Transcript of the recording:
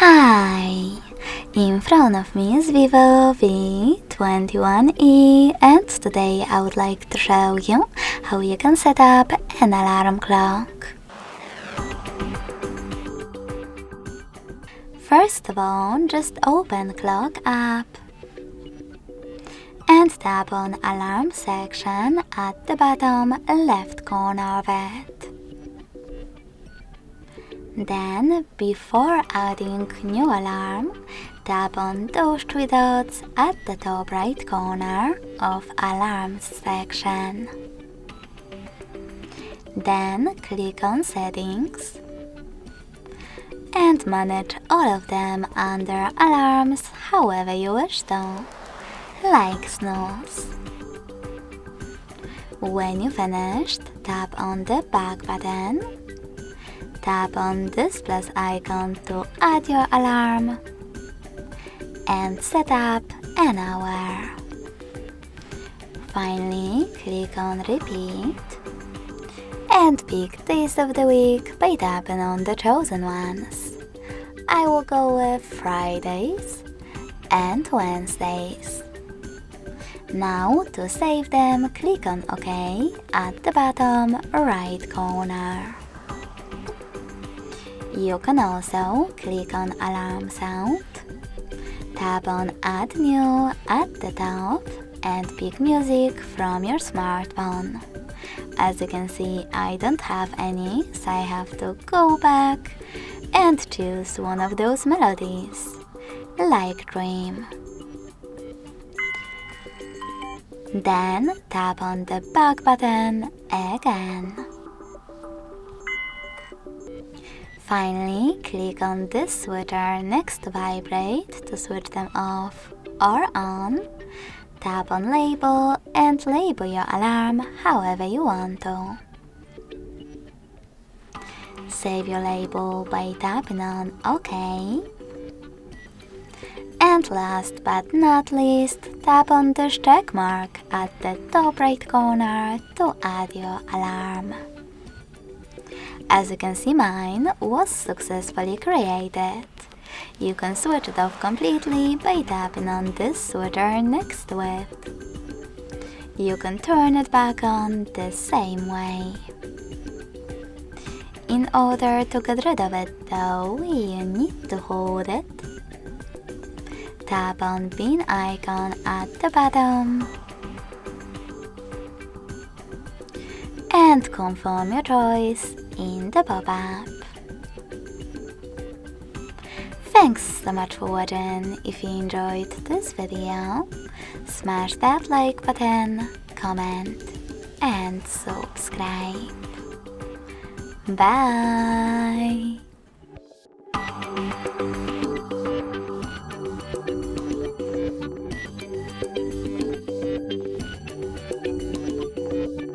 Hi! In front of me is Vivo V21e, and today I would like to show you how you can set up an alarm clock. First of all, just open Clock app and tap on Alarm section at the bottom left corner of it. Then, before adding new alarm, tap on those three dots at the top right corner of Alarms section. Then click on Settings and manage all of them under Alarms however you wish to, like snooze. When you finished, tap on the back button. Tap on this plus icon to add your alarm and set up an hour. Finally, click on Repeat and pick days of the week by tapping on the chosen ones. I will go with Fridays and Wednesdays. Now, to save them, click on OK at the bottom right corner. You can also click on Alarm Sound, tap on Add New at the top and pick music from your smartphone. As you can see, I don't have any, so I have to go back and choose one of those melodies, like Dream. Then tap on the back button again. Finally, click on this switcher next to Vibrate to switch them off or on. Tap on Label and label your alarm however you want to. Save your label by tapping on OK. And last but not least, tap on this check mark at the top right corner to add your alarm. As you can see, mine was successfully created. You can switch it off completely by tapping on this switcher next to it. You can turn it back on the same way. In order to get rid of it though, you need to hold it. Tap on bin icon at the bottom and confirm your choice in the pop-up. Thanks so much for watching. If you enjoyed this video, smash that like button, comment and subscribe. Bye!